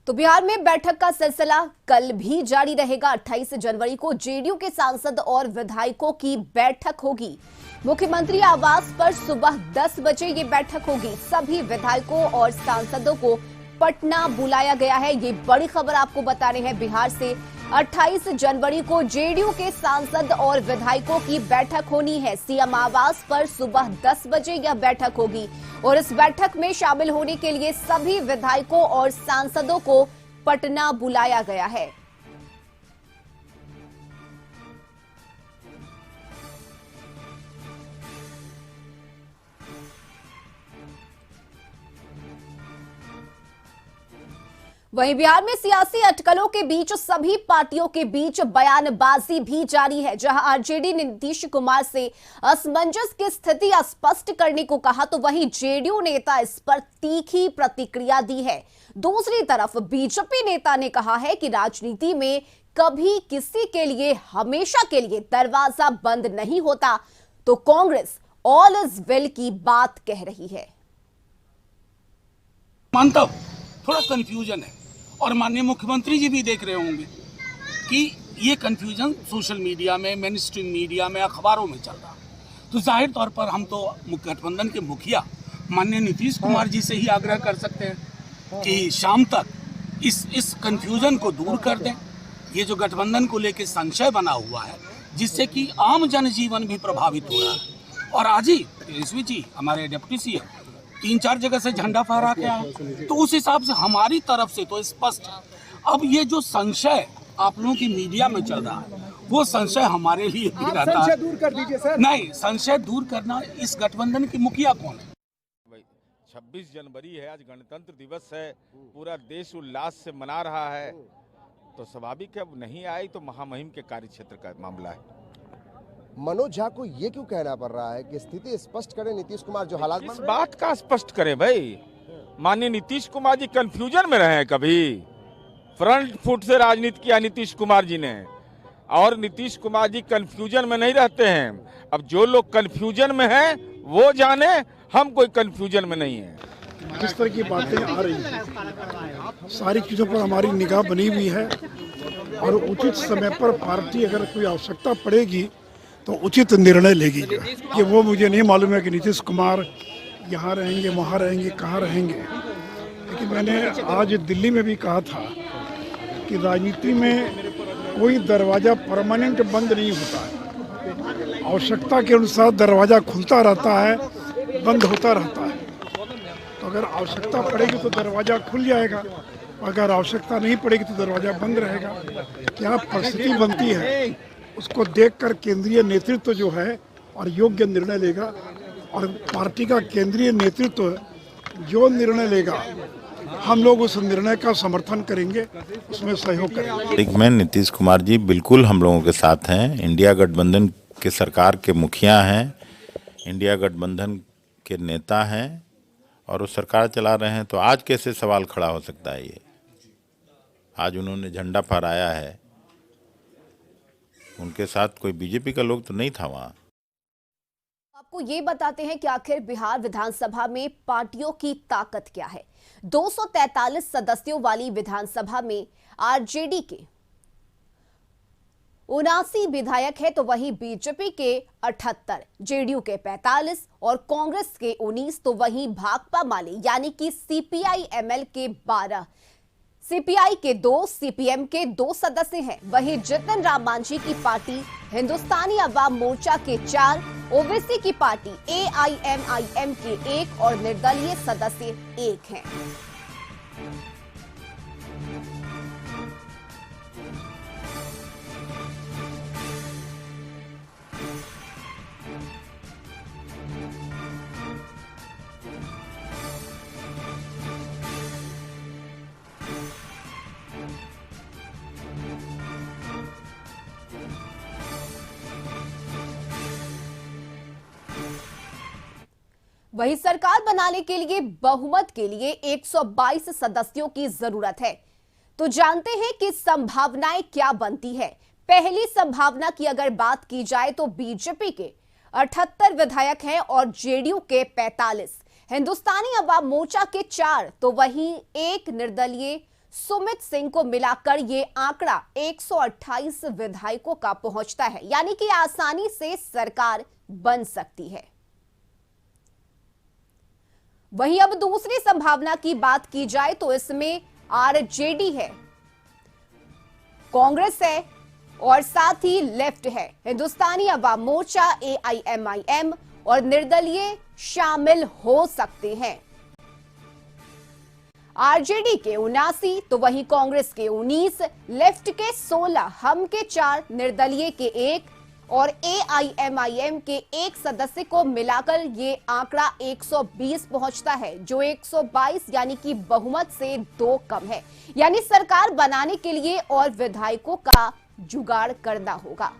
तो बिहार में बैठक का सिलसिला कल भी जारी रहेगा। 28 जनवरी को जेडीयू के सांसद और विधायकों की बैठक होगी। मुख्यमंत्री आवास पर सुबह 10 बजे ये बैठक होगी। सभी विधायकों और सांसदों को पटना बुलाया गया है। ये बड़ी खबर आपको बता रहे हैं बिहार से। 28 जनवरी को जेडीयू के सांसद और विधायकों की बैठक होनी है। सीएम आवास पर सुबह 10 बजे यह बैठक होगी और इस बैठक में शामिल होने के लिए सभी विधायकों और सांसदों को पटना बुलाया गया है। वहीं बिहार में सियासी अटकलों के बीच सभी पार्टियों के बीच बयानबाजी भी जारी है। जहां आरजेडी ने नीतीश कुमार से असमंजस की स्थिति स्पष्ट करने को कहा, तो वहीं जेडीयू नेता इस पर तीखी प्रतिक्रिया दी है। दूसरी तरफ बीजेपी नेता ने कहा है कि राजनीति में कभी किसी के लिए हमेशा के लिए दरवाजा बंद नहीं होता, तो कांग्रेस ऑल इज वेल की बात कह रही है। मानता हूं थोड़ा कंफ्यूजन है और माननीय मुख्यमंत्री जी भी देख रहे होंगे कि ये कंफ्यूजन सोशल मीडिया में, मेन स्ट्रीम मीडिया में, अखबारों में चल रहा है। तो जाहिर तौर पर हम तो गठबंधन के मुखिया माननीय नीतीश कुमार जी से ही आग्रह कर सकते हैं कि शाम तक इस कंफ्यूजन को दूर कर दें। ये जो गठबंधन को लेकर संशय बना हुआ है, जिससे कि आम जनजीवन भी प्रभावित हो रहा है। और आज ही ऋषि जी हमारे डिप्टी सीएम 3-4 जगह से झंडा फहरा के आए, तो उस हिसाब से हमारी तरफ से तो स्पष्ट है। अब ये जो संशय आप लोगों की मीडिया में चल रहा है, वो संशय हमारे लिए भी रहता है। संशय दूर कर दीजिए सर। नहीं, संशय दूर करना, इस गठबंधन की मुखिया कौन है? 26 जनवरी है, आज गणतंत्र दिवस है, पूरा देश उल्लास से मना रहा है, तो स्वाभाविक है अब नहीं आई तो महामहिम के कार्य क्षेत्र का मामला है। मनोज झा को ये क्यों कहना पड़ रहा है कि स्थिति स्पष्ट करें नीतीश कुमार, जो हालात इस बात का स्पष्ट करें भाई। माननीय नीतीश कुमार जी कंफ्यूजन में रहे हैं, कभी फ्रंट फुट से राजनीति किया नीतीश कुमार जी ने, और नीतीश कुमार जी कंफ्यूजन में नहीं रहते हैं। अब जो लोग कंफ्यूजन में हैं वो जाने, हम कोई कंफ्यूजन में नहीं है। जिस तरह की बातें आ रही हैं, सारी चीज़ों पर हमारी निगाह बनी हुई है और उचित समय पर पार्टी अगर कोई आवश्यकता पड़ेगी तो उचित निर्णय लेगी। कि वो मुझे नहीं मालूम है कि नीतीश कुमार यहाँ रहेंगे, वहाँ रहेंगे, कहाँ रहेंगे। लेकिन मैंने आज दिल्ली में भी कहा था कि राजनीति में कोई दरवाज़ा परमानेंट बंद नहीं होता है। आवश्यकता के अनुसार दरवाज़ा खुलता रहता है, बंद होता रहता है। तो अगर आवश्यकता पड़ेगी तो दरवाज़ा खुल जाएगा, अगर आवश्यकता नहीं पड़ेगी तो दरवाज़ा बंद रहेगा। क्या परिस्थिति बनती है उसको देखकर केंद्रीय नेतृत्व जो है और योग्य निर्णय लेगा, और पार्टी का केंद्रीय नेतृत्व जो निर्णय लेगा हम लोग उस निर्णय का समर्थन करेंगे, उसमें सहयोग करेंगे। मैं नीतीश कुमार जी बिल्कुल हम लोगों के साथ हैं। इंडिया गठबंधन के सरकार के मुखिया हैं, इंडिया गठबंधन के नेता हैं और वो सरकार चला रहे हैं। तो आज कैसे सवाल खड़ा हो सकता है? ये आज उन्होंने झंडा फहराया है, उनके साथ कोई बीजेपी का लोग तो नहीं था वहाँ। आपको ये बताते हैं कि आखिर बिहार विधानसभा में पार्टियों की ताकत क्या है। 243 सदस्यों वाली विधानसभा में आरजेडी के 79 विधायक है, तो वहीं बीजेपी के 78, जेडीयू के 45 और कांग्रेस के 19, तो वहीं भाकपा माले यानी कि सीपीआई एमएल के 12, सीपीआई के 2, सीपीएम के 2 सदस्य हैं। वहीं जितन राम मांझी की पार्टी हिंदुस्तानी अवाम मोर्चा के 4, ओवैसी की पार्टी एआईएमआईएम के 1 और निर्दलीय सदस्य 1 हैं। वही सरकार बनाने के लिए बहुमत के लिए 122 सदस्यों की जरूरत है। तो जानते हैं कि संभावनाएं क्या बनती है। पहली संभावना की अगर बात की जाए तो बीजेपी के 78 विधायक हैं और जेडीयू के 45, हिंदुस्तानी अवाम मोर्चा के 4, तो वहीं 1 निर्दलीय सुमित सिंह को मिलाकर ये आंकड़ा 128 विधायकों का पहुंचता है, यानी कि आसानी से सरकार बन सकती है। वहीं अब दूसरी संभावना की बात की जाए तो इसमें आरजेडी है, कांग्रेस है और साथ ही लेफ्ट है। हिंदुस्तानी अवाम मोर्चा, एआईएमआईएम और निर्दलीय शामिल हो सकते हैं। आरजेडी के 79 तो वहीं कांग्रेस के 19, लेफ्ट के 16, हम के 4, निर्दलीय के 1 और एआईएमआईएम के 1 सदस्य को मिलाकर ये आंकड़ा 120 पहुंचता है, जो 122 यानी कि बहुमत से 2 कम है। यानी सरकार बनाने के लिए और विधायकों का जुगाड़ करना होगा।